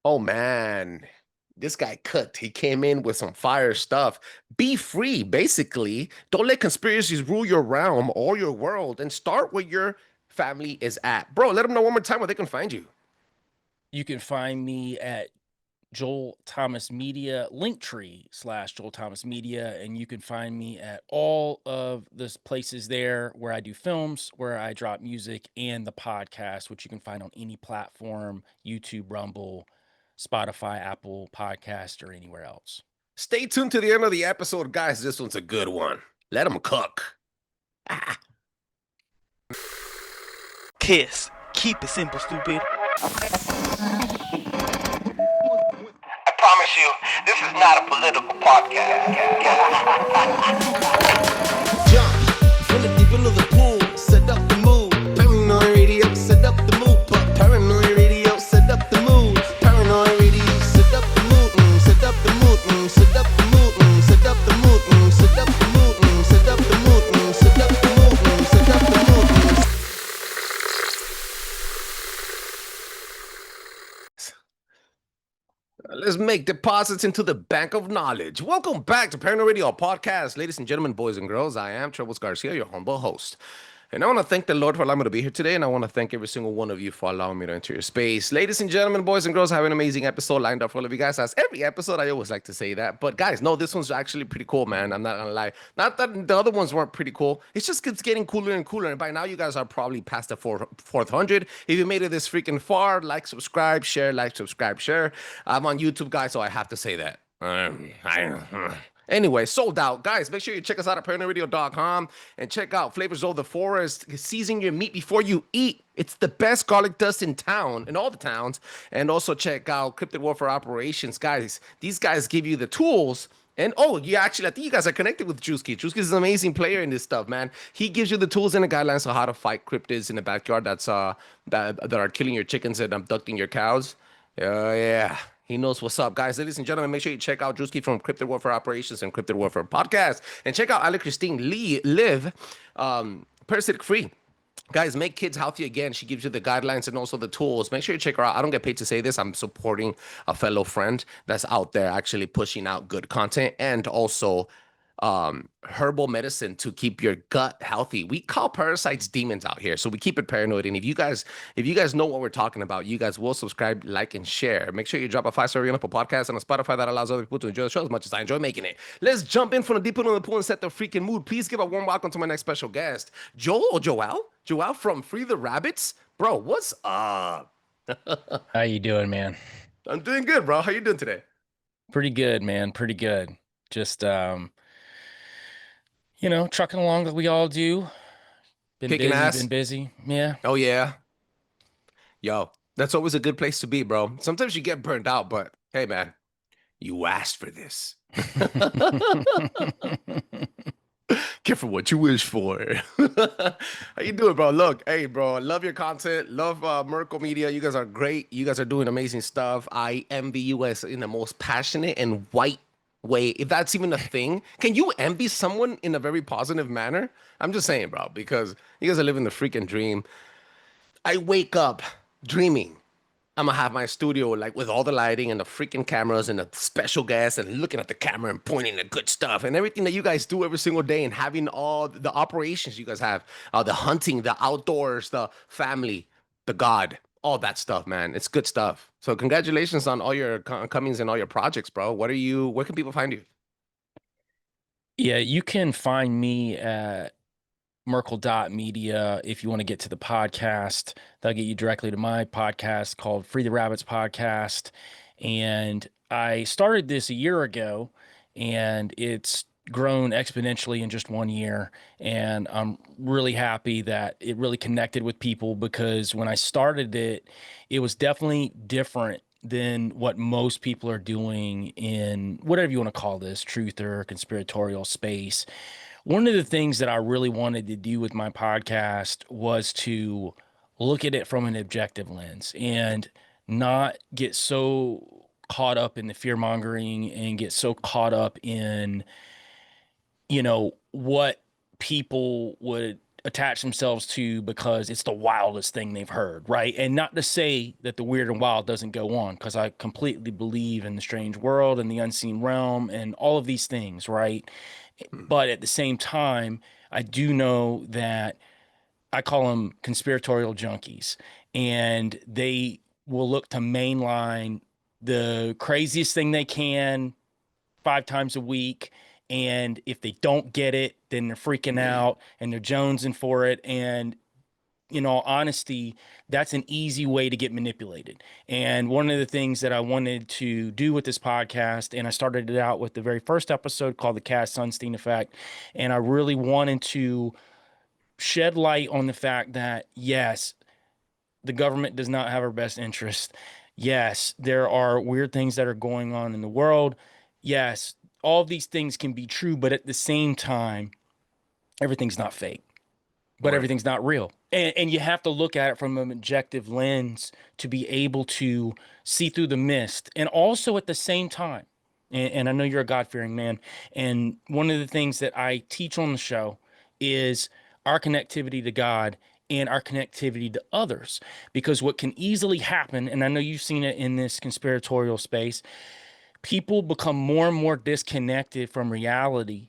Oh man, this guy cooked. He came in with some fire stuff. Be free, basically. Don't let conspiracies rule your realm or your world and start where your family is at. Bro, let them know one more time where they can find you. You can find me at Joel Thomas Media, Linktree / Joel Thomas Media, and you can find me at all of the places there where I do films, where I drop music, and the podcast, which you can find on any platform: YouTube, Rumble, Spotify, Apple Podcast, or anywhere else. Stay tuned to the end of the episode, guys. This one's a good one. Let them cook. Ah. Kiss. Keep it simple, stupid. I promise you, this is not a political podcast. Jump from the deep into the pool, set up the mood. Paranoi Radio, set up the mood. Paranoi Radio, set up the mood. Paranoi Radio, set up the mood. Set up the mood. Set up the mood. Set up the mood. Set up the mood. Set up the mood. Set up the mood. Set up the mood. Let's make deposits into the bank of knowledge. Welcome back to Paranoi Radio podcast. Ladies and gentlemen, boys and girls, I am Trebles Garcia, your humble host. And I want to thank the Lord for allowing me to be here today. And I want to thank every single one of you for allowing me to enter your space. Ladies and gentlemen, boys and girls, I have an amazing episode lined up for all of you guys. As every episode, I always like to say that. But guys, no, this one's actually pretty cool, man. I'm not going to lie. Not that the other ones weren't pretty cool. It's just it's getting cooler and cooler. And by now, you guys are probably past the 400. If you made it this freaking far, like, subscribe, share, like, subscribe, share. I'm on YouTube, guys, so I have to say that. Anyway, sold out. Guys, make sure you check us out at ParanoiRadio.com and check out Flavors of the Forest. Season your meat before you eat. It's the best garlic dust in town, in all the towns. And also check out Cryptid Warfare Operations. Guys, these guys give you the tools. And I think you guys are connected with Drewski. Drewski is an amazing player in this stuff, man. He gives you the tools and the guidelines on how to fight cryptids in the backyard that are killing your chickens and abducting your cows. Yeah. He knows what's up, guys. Ladies and gentlemen, make sure you check out Drewski from Cryptid Warfare Operations and Cryptid Warfare Podcast. And check out Ali Christine Lee Live, Parasitic Free. Guys, make kids healthy again. She gives you the guidelines and also the tools. Make sure you check her out. I don't get paid to say this. I'm supporting a fellow friend that's out there actually pushing out good content and also herbal medicine to keep your gut healthy. We call parasites demons out here, so we keep it paranoid. And if you guys know what we're talking about, you guys will subscribe, like, and share. Make sure you drop a 5-star review on Apple Podcast and on Spotify. That allows other people to enjoy the show as much as I enjoy making it. Let's jump in from the deep end of the pool and set the freaking mood. Please give a warm welcome to my next special guest, Joel from Free the Rabbits. Bro, what's up? How you doing, man? I'm doing good, bro. How you doing today? Pretty good, man. Pretty good. Just trucking along like we all do. Kicking ass. Been busy. Yeah. Oh yeah. Yo, that's always a good place to be, bro. Sometimes you get burned out, but hey, man, you asked for this. Careful what you wish for. How you doing, bro? Look, hey, bro, love your content. Love Merkle Media. You guys are great. You guys are doing amazing stuff. I envy you as in the most passionate and white way, if that's even a thing. Can you envy someone in a very positive manner? I'm just saying, bro, because you guys are living the freaking dream. I wake up dreaming I'm gonna have my studio like with all the lighting and the freaking cameras and the special guests and looking at the camera and pointing the good stuff and everything that you guys do every single day and having all the operations you guys have, the hunting, the outdoors, the family, the God, all that stuff, man. It's good stuff. So congratulations on all your comings and all your projects, bro. Where can people find you? Yeah, you can find me at Merkle.media if you want to get to the podcast. That'll get you directly to my podcast called Free the Rabbits Podcast. And I started this a year ago, and it's grown exponentially in just 1 year. And I'm really happy that it really connected with people, because when I started it, it was definitely different than what most people are doing in whatever you want to call this, truth or conspiratorial space. One of the things that I really wanted to do with my podcast was to look at it from an objective lens and not get so caught up in the fear mongering and get so caught up in, what people would attach themselves to because it's the wildest thing they've heard, right? And not to say that the weird and wild doesn't go on, because I completely believe in the strange world and the unseen realm and all of these things, right? But at the same time, I do know that I call them conspiratorial junkies, and they will look to mainline the craziest thing they can 5 times a week. And if they don't get it, then they're freaking out and they're jonesing for it. And in all honesty, that's an easy way to get manipulated. And one of the things that I wanted to do with this podcast, and I started it out with the very first episode called the Cass Sunstein Effect. And I really wanted to shed light on the fact that, yes, the government does not have our best interest. Yes, there are weird things that are going on in the world. Yes, all of these things can be true, but at the same time, everything's not fake, but everything's not real. And you have to look at it from an objective lens to be able to see through the mist. And also at the same time, and I know you're a God-fearing man, and one of the things that I teach on the show is our connectivity to God and our connectivity to others. Because what can easily happen, and I know you've seen it in this conspiratorial space, people become more and more disconnected from reality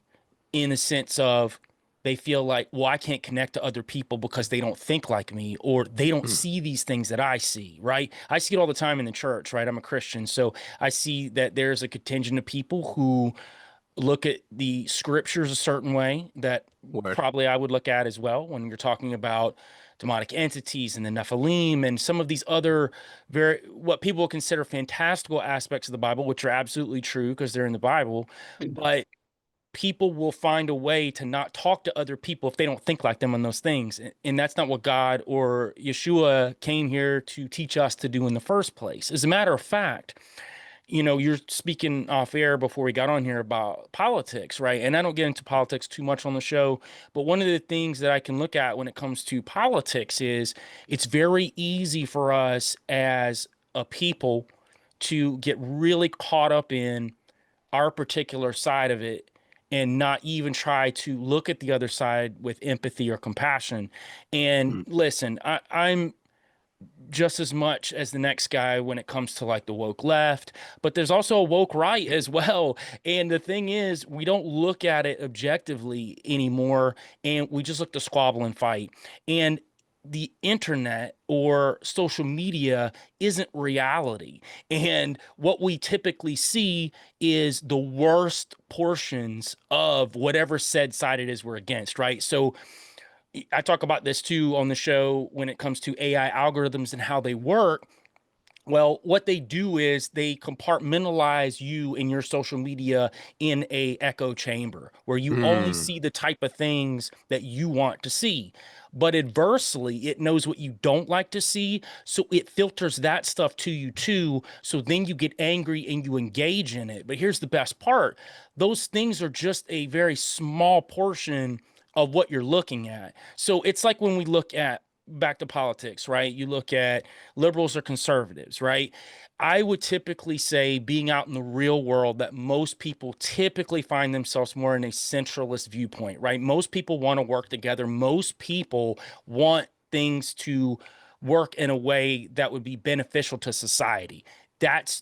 in a sense of they feel like, well, I can't connect to other people because they don't think like me, or they don't see these things that I see, right? I see it all the time in the church, right? I'm a Christian. So I see that there's a contingent of people who look at the scriptures a certain way that probably I would look at as well when you're talking about demonic entities and the Nephilim and some of these other what people consider fantastical aspects of the Bible, which are absolutely true because they're in the Bible. But people will find a way to not talk to other people if they don't think like them on those things. And that's not what God or Yeshua came here to teach us to do in the first place. As a matter of fact, you know, you're speaking off air before we got on here about politics, right? And I don't get into politics too much on the show, but one of the things that I can look at when it comes to politics is it's very easy for us as a people to get really caught up in our particular side of it and not even try to look at the other side with empathy or compassion. And listen, I'm just as much as the next guy when it comes to like the woke left, but there's also a woke right as well. And the thing is, we don't look at it objectively anymore, and we just look to squabble and fight. And the internet or social media isn't reality. And what we typically see is the worst portions of whatever said side it is we're against, right? So I talk about this too on the show when it comes to AI algorithms and how they work. Well, what they do is they compartmentalize you in your social media in a echo chamber where you only see the type of things that you want to see. But adversely, it knows what you don't like to see, so it filters that stuff to you too. So then you get angry and you engage in it. But here's the best part. Those things are just a very small portion of what you're looking at. So it's like when we look at back to politics, right? You look at liberals or conservatives, right? I would typically say, being out in the real world, that most people typically find themselves more in a centralist viewpoint, right? Most people want to work together. Most people want things to work in a way that would be beneficial to society. That's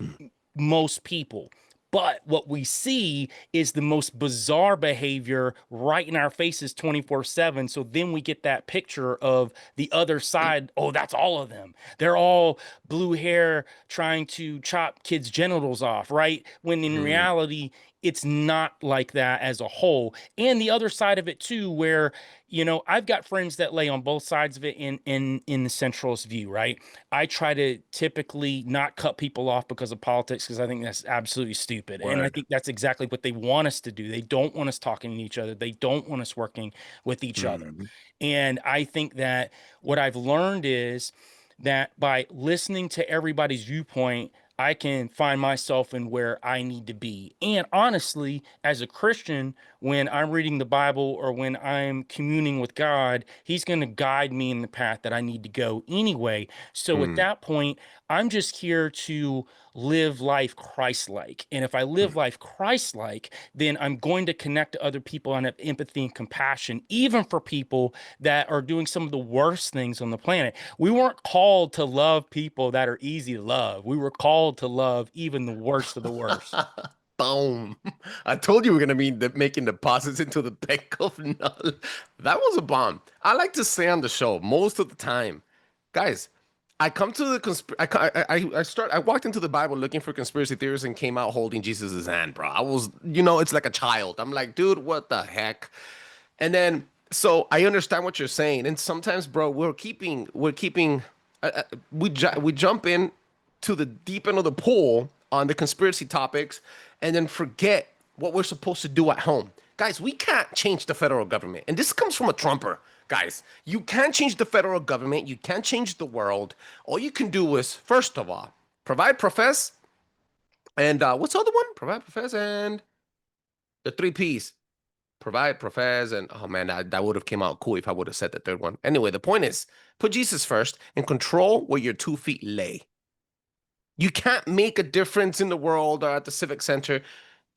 most people. But what we see is the most bizarre behavior right in our faces 24/7. So then we get that picture of the other side. Oh, that's all of them. They're all blue hair trying to chop kids' genitals off, right? When in reality, it's not like that as a whole. And the other side of it too, where, you know, I've got friends that lay on both sides of it in the centralist view, right? I try to typically not cut people off because of politics, because I think that's absolutely stupid. And I think that's exactly what they want us to do. They don't want us talking to each other. They don't want us working with each other. And I think that what I've learned is that by listening to everybody's viewpoint, I can find myself in where I need to be. And honestly, as a Christian, when I'm reading the Bible or when I'm communing with God, He's going to guide me in the path that I need to go anyway. So at Mm. that point, I'm just here to live life Christ-like. And if I live life Christ-like, then I'm going to connect to other people and have empathy and compassion, even for people that are doing some of the worst things on the planet. We weren't called to love people that are easy to love. We were called to love even the worst of the worst. Boom. I told you we're gonna be making deposits into the bank of null. That was a bomb. I like to say on the show most of the time, guys. I come to the I walked into the Bible looking for conspiracy theories and came out holding Jesus's hand, bro. I was, it's like a child. I'm like, dude, what the heck? And then, so I understand what you're saying. And sometimes, bro, we jump in to the deep end of the pool on the conspiracy topics and then forget what we're supposed to do at home. Guys, we can't change the federal government. And this comes from a Trumper. Guys, you can't change the federal government. You can't change the world. All you can do is, first of all, provide, profess, and what's the other one? Provide, profess, and the three P's. Provide, profess, and oh man, that would have came out cool if I would have said the third one. Anyway, the point is, put Jesus first and control where your 2 feet lay. You can't make a difference in the world or at the civic center.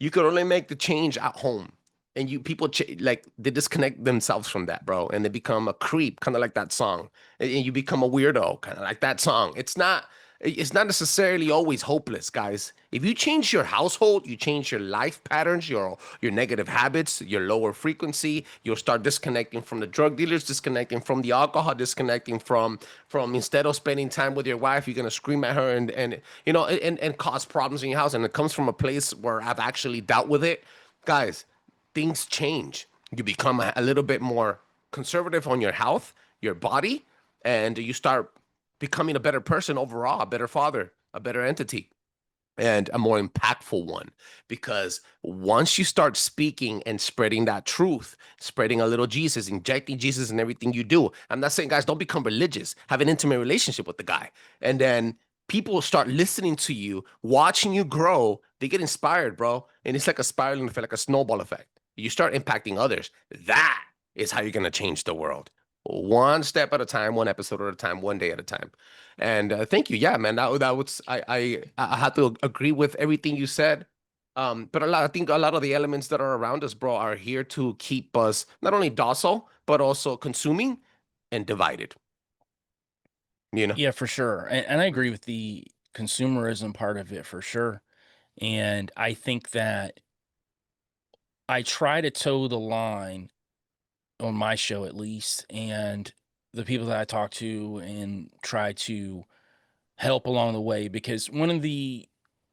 You could only make the change at home. And people like they disconnect themselves from that, bro, and they become a creep, kind of like that song. And you become a weirdo, kind of like that song. It's not necessarily always hopeless, guys. If you change your household, you change your life patterns, your negative habits, your lower frequency, you'll start disconnecting from the drug dealers, disconnecting from the alcohol, disconnecting from instead of spending time with your wife, you're gonna scream at her and cause problems in your house. And it comes from a place where I've actually dealt with it, guys. Things change. You become a little bit more conservative on your health, your body, and you start becoming a better person overall, a better father, a better entity, and a more impactful one. Because once you start speaking and spreading that truth, spreading a little Jesus, injecting Jesus in everything you do. I'm not saying, guys, don't become religious. Have an intimate relationship with the guy. And then people start listening to you, watching you grow. They get inspired, bro. And it's like a spiraling effect, like a snowball effect. You start impacting others. That is how you're going to change the world. One step at a time, one episode at a time, one day at a time. And thank you. Yeah, man. That was I had to agree with everything you said. But I think a lot of the elements that are around us, bro, are here to keep us not only docile but also consuming and divided. Yeah, for sure. And I agree with the consumerism part of it for sure. And I think that I try to toe the line on my show at least, and the people that I talk to and try to help along the way, because one of the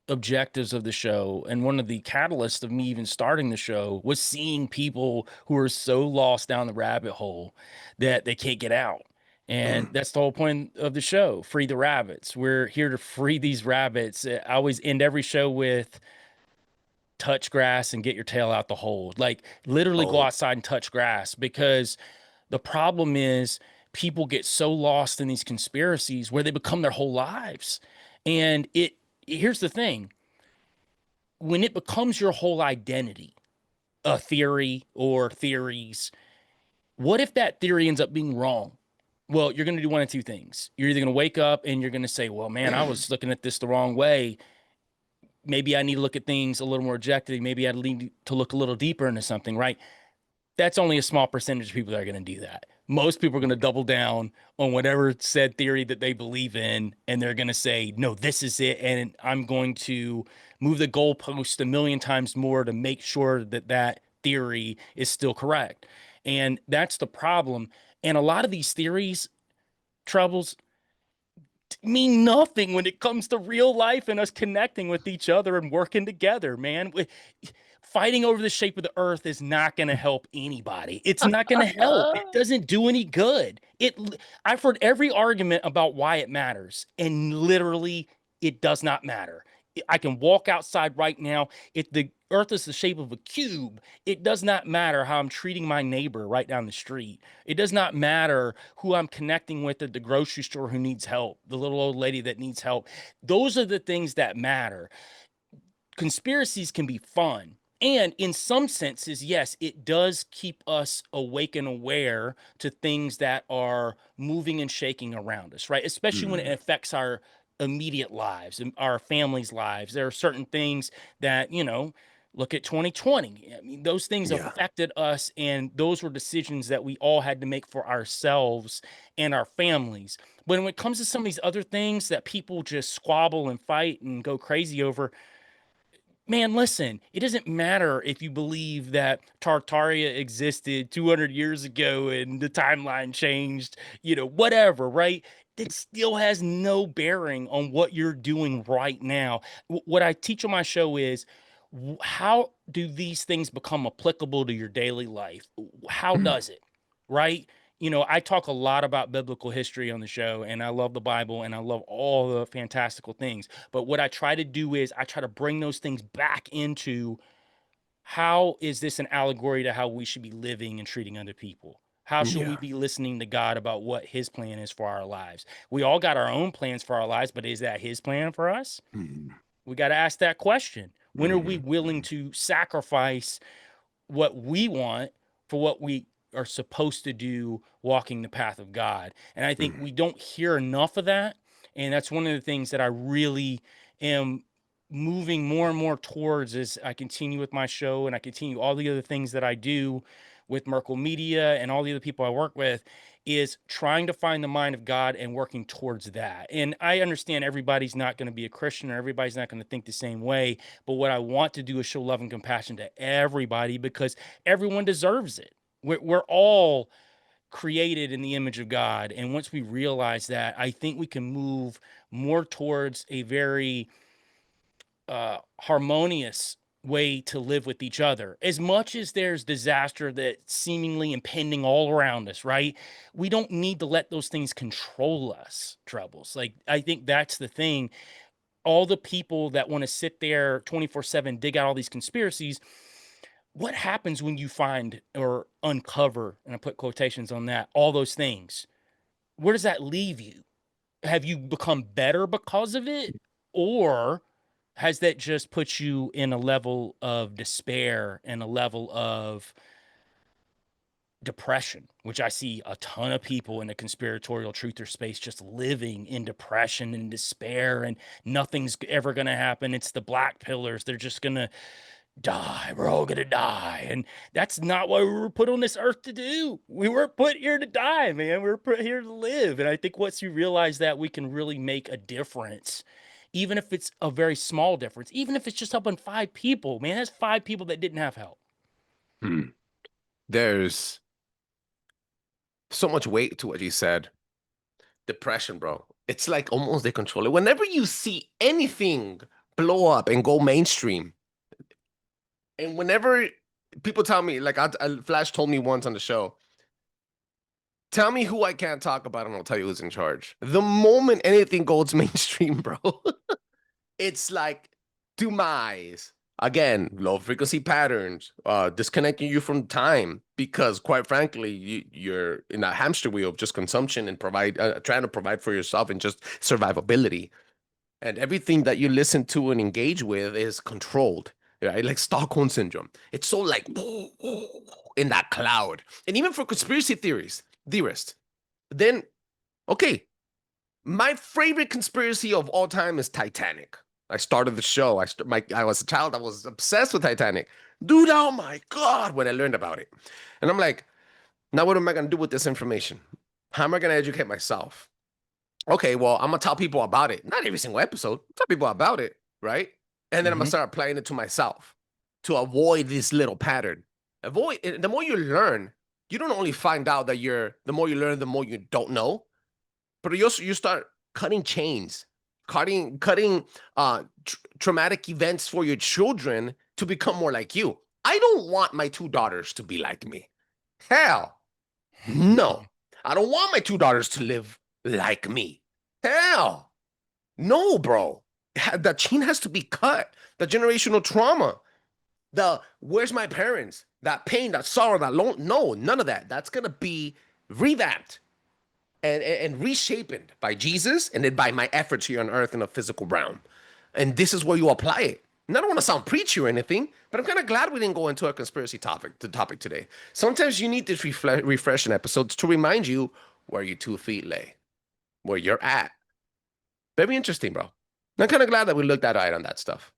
objectives of the show and one of the catalysts of me even starting the show was seeing people who are so lost down the rabbit hole that they can't get out. And that's the whole point of the show, Free the Rabbits. We're here to free these rabbits. I always end every show with touch grass and get your tail out the hole. Like literally go outside and touch grass, because the problem is people get so lost in these conspiracies where they become their whole lives. And here's the thing. When it becomes your whole identity, a theory or theories, what if that theory ends up being wrong? Well, you're going to do one of two things. You're either going to wake up and you're going to say, well, man, I was looking at this the wrong way. Maybe I need to look at things a little more objectively. Maybe I need to look a little deeper into something, right? That's only a small percentage of people that are going to do that. Most people are going to double down on whatever said theory that they believe in, and they're going to say, no, this is it, and I'm going to move the goalpost a million times more to make sure that that theory is still correct. And that's the problem. And a lot of these theories, Trebles, mean nothing when it comes to real life and us connecting with each other and working together, man. Fighting over the shape of the earth is not going to help anybody. It's not going to help. It doesn't do any good. I've heard every argument about why it matters, and literally it does not matter. I can walk outside right now. If the Earth is the shape of a cube. It does not matter how I'm treating my neighbor right down the street. It does not matter who I'm connecting with at the grocery store who needs help, the little old lady that needs help. Those are the things that matter. Conspiracies can be fun. And in some senses, yes, it does keep us awake and aware to things that are moving and shaking around us, right? Especially when it affects our immediate lives and our families' lives. There are certain things that, look at 2020. I mean, those things Yeah. affected us, and those were decisions that we all had to make for ourselves and our families. But when it comes to some of these other things that people just squabble and fight and go crazy over, man, listen, it doesn't matter if you believe that Tartaria existed 200 years ago and the timeline changed, whatever, right? It still has no bearing on what you're doing right now. What I teach on my show is how do these things become applicable to your daily life? How does it, right? I talk a lot about biblical history on the show, and I love the Bible and I love all the fantastical things. But what I try to do is I try to bring those things back into how is this an allegory to how we should be living and treating other people? How should we Yeah. be listening to God about what his plan is for our lives? We all got our own plans for our lives, but is that his plan for us? We got to ask that question. When are we willing to sacrifice what we want for what we are supposed to do walking the path of God? And I think we don't hear enough of that. And that's one of the things that I really am moving more and more towards as I continue with my show and I continue all the other things that I do with Merkle Media and all the other people I work with, is trying to find the mind of God and working towards that. And I understand everybody's not going to be a Christian or everybody's not going to think the same way. But what I want to do is show love and compassion to everybody because everyone deserves it. We're all created in the image of God. And once we realize that, I think we can move more towards a very harmonious way to live with each other. As much as there's disaster that's seemingly impending all around us, right? We don't need to let those things control us, Trebles. Like, I think that's the thing. All the people that want to sit there 24/7, dig out all these conspiracies, what happens when you find or uncover, and I put quotations on that, all those things? Where does that leave you? Have you become better because of it? Or has that just put you in a level of despair and a level of depression, which I see a ton of people in the conspiratorial truther space just living in depression and despair, and nothing's ever going to happen. It's the black pillars. They're just going to die. We're all going to die. And that's not what we were put on this earth to do. We weren't put here to die, man. We were put here to live. And I think once you realize that, we can really make a difference. Even if it's a very small difference, even if it's just helping 5 people, man, that's 5 people that didn't have help. There's so much weight to what you said. Depression, bro. It's like almost they control it. Whenever you see anything blow up and go mainstream, and whenever people tell me, like Flash told me once on the show, tell me who I can't talk about and I'll tell you who's in charge. The moment anything goes mainstream, bro, it's like demise. Again, low frequency patterns, disconnecting you from time because, quite frankly, you're in a hamster wheel of just consumption and trying to provide for yourself and just survivability. And everything that you listen to and engage with is controlled, right? Like Stockholm syndrome. It's so like in that cloud. And even for conspiracy theorists, then, okay, my favorite conspiracy of all time is Titanic. I started the show. I was a child. I was obsessed with Titanic. Dude, oh my God, when I learned about it. And I'm like, now what am I going to do with this information? How am I going to educate myself? Okay, well, I'm going to tell people about it. Not every single episode. Tell people about it, right? And then I'm going to start applying it to myself to avoid this little pattern. The more you learn, you don't only find out that the more you learn, the more you don't know, but you start cutting chains. Cutting traumatic events for your children to become more like you. I don't want my 2 daughters to be like me. Hell no. I don't want my 2 daughters to live like me. Hell no, bro. That chain has to be cut. The generational trauma. where's my parents? That pain, that sorrow, that no, none of that. That's gonna be revamped and reshaped by Jesus and then by my efforts here on earth in a physical realm. And this is where you apply it. And I don't want to sound preachy or anything, but I'm kind of glad we didn't go into a conspiracy topic today. Sometimes you need this refreshing episodes to remind you where your 2 feet lay, where you're at. Very interesting, bro. I'm kind of glad that we looked at eye on that stuff.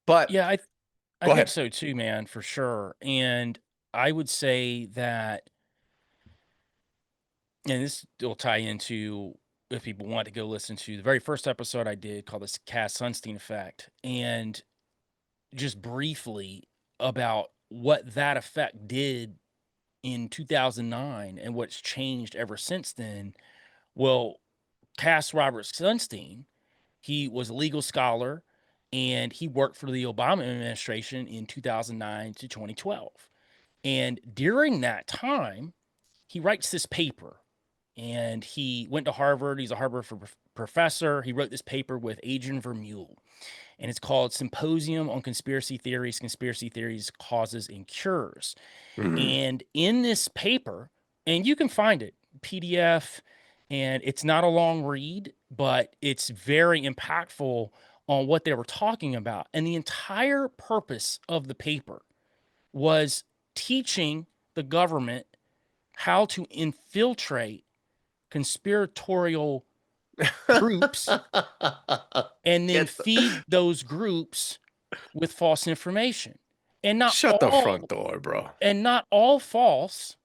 But Yeah, I go think ahead. so too, man, for sure. And I would say that, and this will tie into, if people want to go listen to the very first episode I did called the Cass Sunstein Effect, and just briefly about what that effect did in 2009 and what's changed ever since then. Well, Cass Robert Sunstein, he was a legal scholar and he worked for the Obama administration in 2009 to 2012. And during that time, he writes this paper, and he went to Harvard. He's a Harvard professor. He wrote this paper with Adrian Vermeule, and it's called Symposium on Conspiracy Theories, Causes, and Cures. And in this paper, and you can find it, PDF, and it's not a long read, but it's very impactful on what they were talking about. And the entire purpose of the paper was teaching the government how to infiltrate conspiratorial groups and then feed those groups with false information. And not Shut the all, front door, bro. and not all false,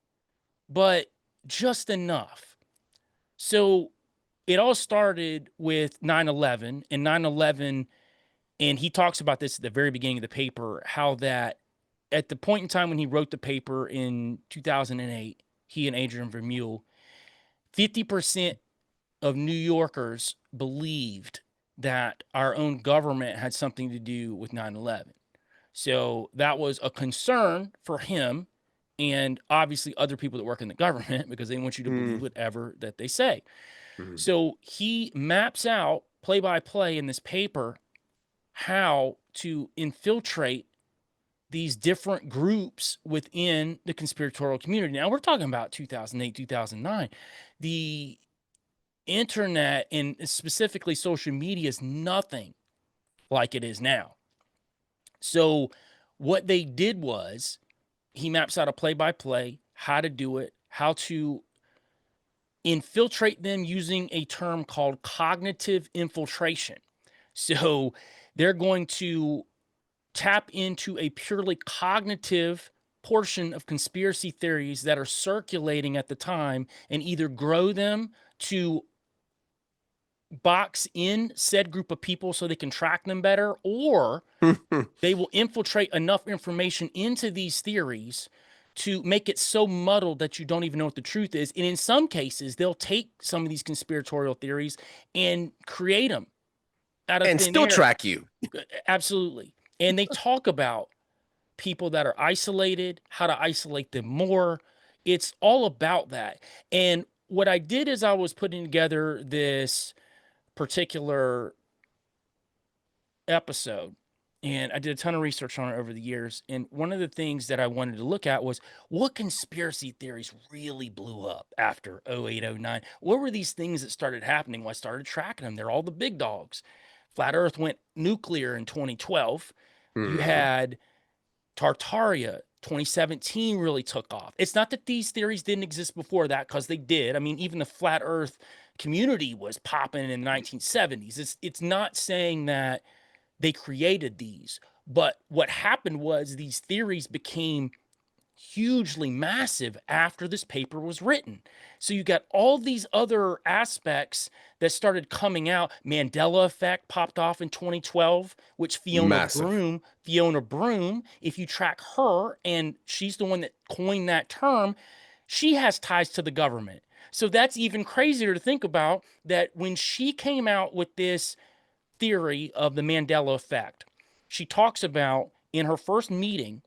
but just enough. So it all started with 9/11 and 9/11, and he talks about this at the very beginning of the paper, how that at the point in time when he wrote the paper in 2008, he and Adrian Vermeule, 50% of New Yorkers believed that our own government had something to do with 9/11. So that was a concern for him and obviously other people that work in the government, because they want you to believe whatever that they say. So he maps out play by play in this paper how to infiltrate these different groups within the conspiratorial community. Now we're talking about 2008, 2009. The internet and specifically social media is nothing like it is now. So what they did was he maps out a play-by-play, how to do it, how to infiltrate them using a term called cognitive infiltration. So they're going to tap into a purely cognitive portion of conspiracy theories that are circulating at the time and either grow them to box in said group of people so they can track them better, or they will infiltrate enough information into these theories to make it so muddled that you don't even know what the truth is. And in some cases, they'll take some of these conspiratorial theories and create them out of And thin still air. track you. Absolutely. And they talk about people that are isolated, how to isolate them more. It's all about that. And what I did is I was putting together this particular episode, and I did a ton of research on it over the years. And one of the things that I wanted to look at was what conspiracy theories really blew up after 08, 09. What were these things that started happening? Well, I started tracking them. They're all the big dogs. Flat Earth went nuclear in 2012. You had Tartaria, 2017 really took off. It's not that these theories didn't exist before that, because they did. I mean, even the Flat Earth community was popping in the 1970s. It's not saying that they created these, but what happened was these theories became hugely massive after this paper was written. So you got all these other aspects that started coming out. Mandela effect popped off in 2012, which Fiona Broom, if you track her, and she's the one that coined that term, she has ties to the government. So that's even crazier to think about, that when she came out with this theory of the Mandela effect, she talks about in her first meeting,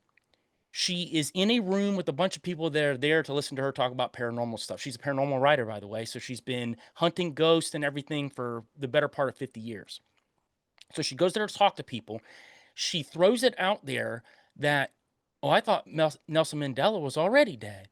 she is in a room with a bunch of people that are there to listen to her talk about paranormal stuff. She's a paranormal writer, by the way. So she's been hunting ghosts and everything for the better part of 50 years. So she goes there to talk to people. She throws it out there that, oh, I thought Nelson Mandela was already dead.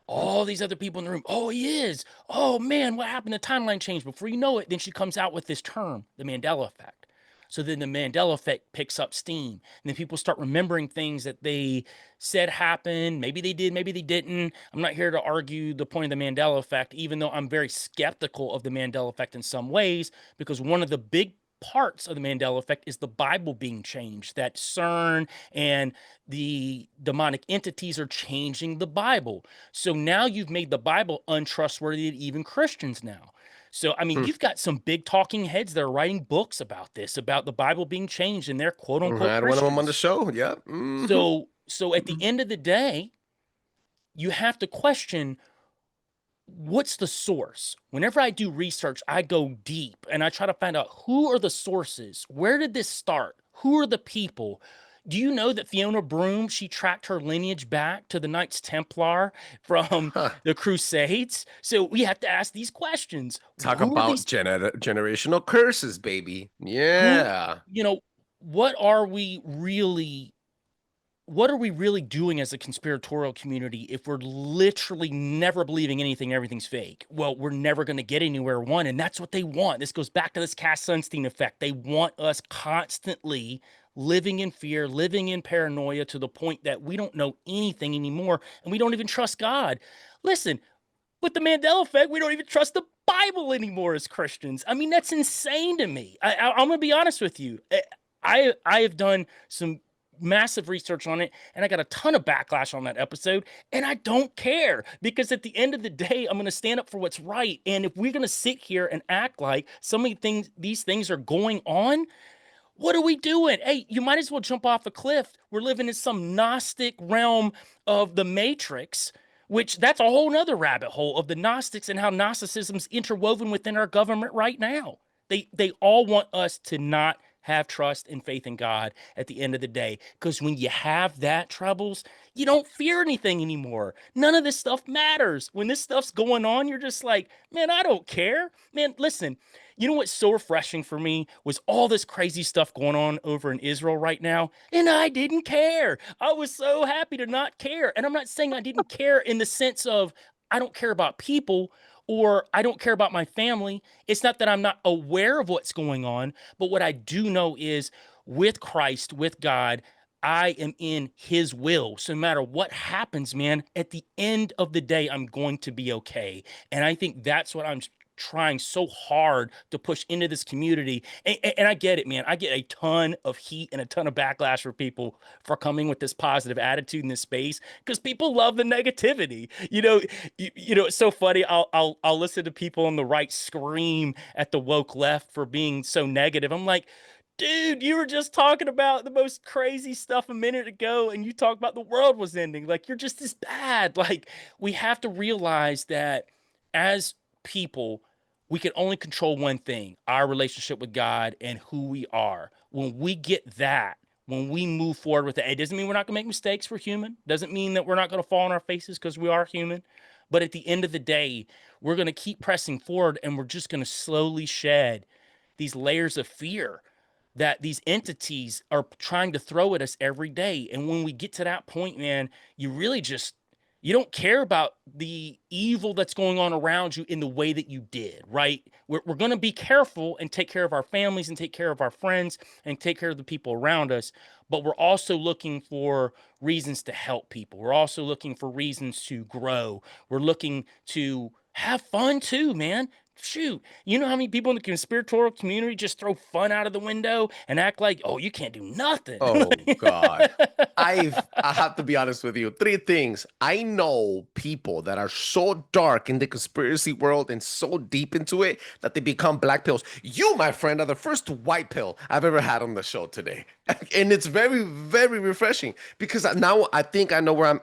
All these other people in the room, oh, he is. Oh, man, what happened? The timeline changed. Before you know it, then she comes out with this term, the Mandela effect. So then the Mandela effect picks up steam. And then people start remembering things that they said happened. Maybe they did, maybe they didn't. I'm not here to argue the point of the Mandela effect, even though I'm very skeptical of the Mandela effect in some ways, because one of the big parts of the Mandela effect is the Bible being changed, that CERN and the demonic entities are changing the Bible. So now you've made the Bible untrustworthy to even Christians now. So, I mean, you've got some big talking heads that are writing books about this, about the Bible being changed, and they're quote I unquote had one of them on the Christians. show. Yeah. So at the end of the day, you have to question, what's the source? Whenever I do research, I go deep and I try to find out, who are the sources? Where did this start? Who are the people? Do you know that Fiona Broome, she tracked her lineage back to the Knights Templar from Huh. the Crusades? So we have to ask these questions. Talk Who are about these? generational curses, baby. Who, Yeah. what are we really doing as a conspiratorial community if we're literally never believing anything, everything's fake? Well, we're never going to get anywhere, one, and that's what they want. This goes back to this Cass Sunstein effect. They want us constantly living in fear, living in paranoia, to the point that we don't know anything anymore, and we don't even trust God. Listen, with the Mandela effect, we don't even trust the Bible anymore as Christians. I mean, that's insane to me. I'm going to be honest with you. I have done some massive research on it, and I got a ton of backlash on that episode, and I don't care, because at the end of the day, I'm going to stand up for what's right. And if we're going to sit here and act like these things are going on, what are we doing? Hey, you might as well jump off a cliff. We're living in some Gnostic realm of the Matrix, which that's a whole nother rabbit hole of the Gnostics and how Gnosticism's interwoven within our government right now. They all want us to not have trust and faith in God at the end of the day. Because when you have that, Trebles, you don't fear anything anymore. None of this stuff matters. When this stuff's going on, you're just like, man, I don't care. Man, listen, you know what's so refreshing for me was all this crazy stuff going on over in Israel right now, and I didn't care. I was so happy to not care. And I'm not saying I didn't care in the sense of I don't care about people or I don't care about my family. It's not that I'm not aware of what's going on, but what I do know is, with Christ, with God, I am in his will. So no matter what happens, man, at the end of the day, I'm going to be okay. And I think that's what I'm trying so hard to push into this community. And I get it, man. I get a ton of heat and a ton of backlash for people for coming with this positive attitude in this space, because people love the negativity. It's so funny. I'll listen to people on the right scream at the woke left for being so negative. I'm like, dude, you were just talking about the most crazy stuff a minute ago, and you talked about the world was ending. Like, you're just as bad. Like, we have to realize that as people, we can only control one thing: our relationship with God and who we are. When we get that, when we move forward with it, it doesn't mean we're not going to make mistakes. We're human. Doesn't mean that we're not going to fall on our faces, because we are human. But at the end of the day, we're going to keep pressing forward, and we're just going to slowly shed these layers of fear that these entities are trying to throw at us every day. And when we get to that point, man, you don't care about the evil that's going on around you in the way that you did, right? We're going to be careful and take care of our families and take care of our friends and take care of the people around us. But we're also looking for reasons to help people. We're also looking for reasons to grow. We're looking to have fun too, man. Shoot, you know how many people in the conspiratorial community just throw fun out of the window and act like, oh, you can't do nothing. Oh God. I have to be honest with you. Three things. I know people that are so dark in the conspiracy world and so deep into it that they become black pills. You, my friend, are the first white pill I've ever had on the show today. And it's very, very refreshing, because now I think I know where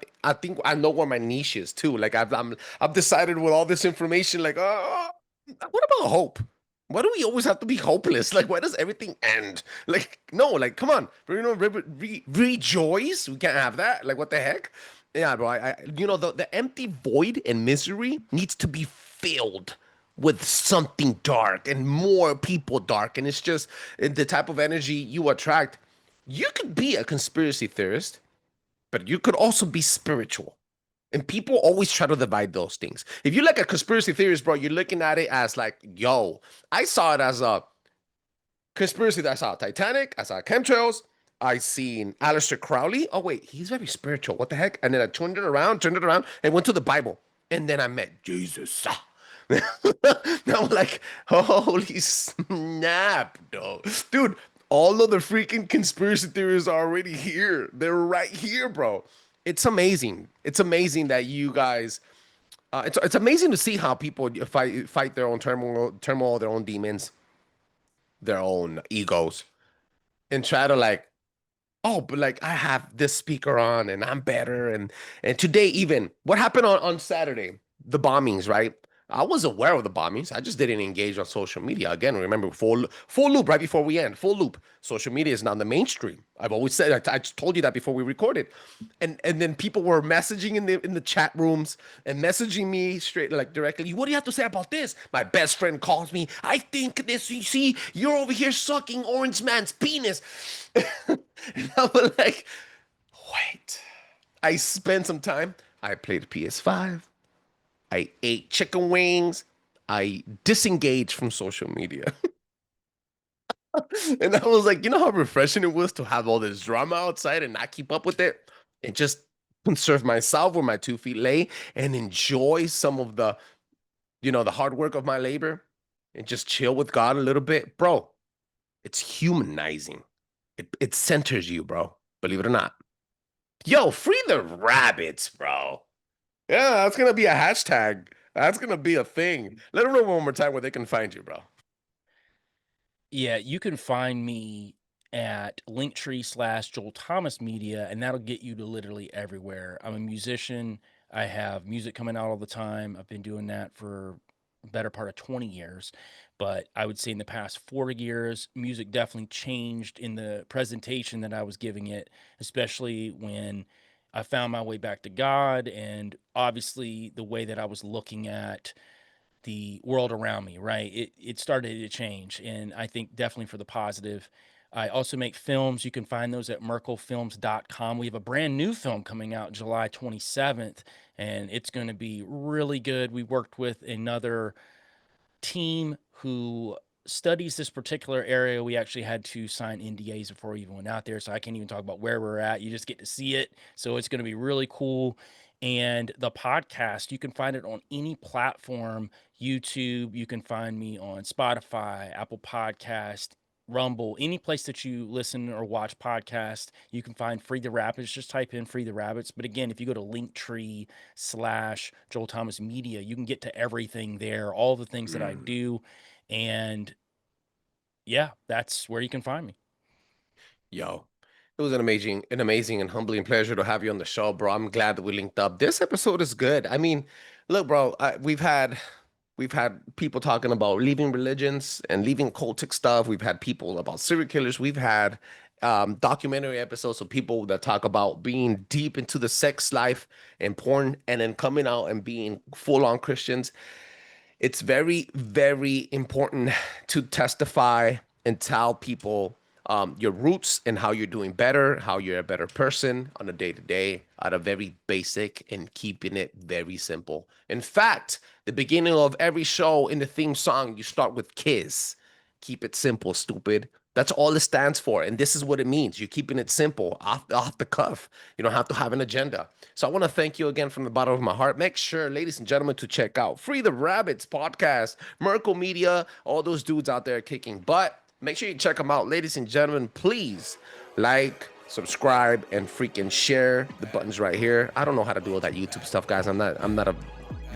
my niche is too. Like I've decided with all this information, like, oh, what about hope? Why do we always have to be hopeless? Like, why does everything end? Like, no, like, come on, rejoice. We can't have that. Like, what the heck? Yeah, bro. The empty void and misery needs to be filled with something dark and more people dark. And it's just the type of energy you attract. You could be a conspiracy theorist but you could also be spiritual. And people always try to divide those things. If you look at conspiracy theories, bro, you're looking at it as like, yo, I saw it as a conspiracy that I saw Titanic, I saw chemtrails, I seen Aleister Crowley. Oh, wait, he's very spiritual. What the heck? And then I turned it around, and went to the Bible. And then I met Jesus. Now I'm like, holy snap, dog. Dude, all of the freaking conspiracy theories are already here. They're right here, bro. It's amazing. It's amazing that you guys, it's amazing to see how people fight their own turmoil, their own demons, their own egos, and try to like, oh, but like I have this speaker on and I'm better. And today, even what happened on Saturday, the bombings, right? I was aware of the bombings. I just didn't engage on social media. Again, remember, full loop right before we end. Full loop. Social media is now the mainstream. I've always said, I just told you that before we recorded. And then people were messaging in the chat rooms and messaging me straight, like directly. What do you have to say about this? My best friend calls me. I think this, you see, you're over here sucking Orange Man's penis. And I was like, wait. I spent some time. I played PS5. I ate chicken wings. I disengaged from social media. And I was like, you know how refreshing it was to have all this drama outside and not keep up with it and just conserve myself where my 2 feet lay and enjoy some of the, the hard work of my labor and just chill with God a little bit. Bro, it's humanizing. It centers you, bro. Believe it or not. Yo, free the rabbits, bro. Yeah, that's going to be a hashtag. That's going to be a thing. Let them know one more time where they can find you, bro. Yeah, you can find me at Linktree/Joel Thomas Media, and that'll get you to literally everywhere. I'm a musician. I have music coming out all the time. I've been doing that for a better part of 20 years. But I would say in the past 4 years, music definitely changed in the presentation that I was giving it, especially when I found my way back to God, and obviously the way that I was looking at the world around me, right? It started to change, and I think definitely for the positive. I also make films. You can find those at merkelfilms.com. We have a brand new film coming out July 27th, and it's going to be really good. We worked with another team who studies this particular area. We actually had to sign NDAs before we even went out there, so I can't even talk about where we're at. You just get to see it. So it's going to be really cool. And the podcast, you can find it on any platform. YouTube, you can find me on Spotify, Apple Podcast, Rumble, any place that you listen or watch podcasts. You can find Free the Rabbits. Just type in Free the Rabbits. But again, if you go to Linktree/Joel Thomas Media, you can get to everything there, all the things that I do. And yeah, that's where you can find me. Yo, it was an amazing and humbling pleasure to have you on the show, bro. I'm glad that we linked up. This episode is good. I mean, look, bro, we've had people talking about leaving religions and leaving cultic stuff. We've had people about serial killers. We've had documentary episodes of people that talk about being deep into the sex life and porn and then coming out and being full-on Christians. It's very, very important to testify and tell people your roots and how you're doing better, how you're a better person on a day-to-day at a very basic and keeping it very simple. In fact, the beginning of every show in the theme song, you start with KISS. Keep it simple, stupid. That's all it stands for. And this is what it means. You're keeping it simple, off the cuff. You don't have to have an agenda. So I want to thank you again from the bottom of my heart. Make sure, ladies and gentlemen, to check out Free the Rabbits podcast, Merkel Media, all those dudes out there kicking butt. Make sure you check them out. Ladies and gentlemen, please like, subscribe, and freaking share. The button's right here. I don't know how to do all that YouTube stuff, guys. I'm not a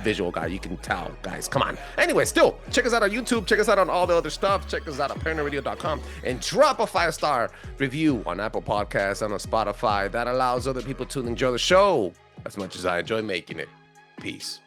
visual guy. You can tell, guys. Come on. Anyway, still, check us out on YouTube. Check us out on all the other stuff. Check us out at ParanoiRadio.com and drop a 5-star review on Apple Podcasts and on Spotify. That allows other people to enjoy the show as much as I enjoy making it. Peace.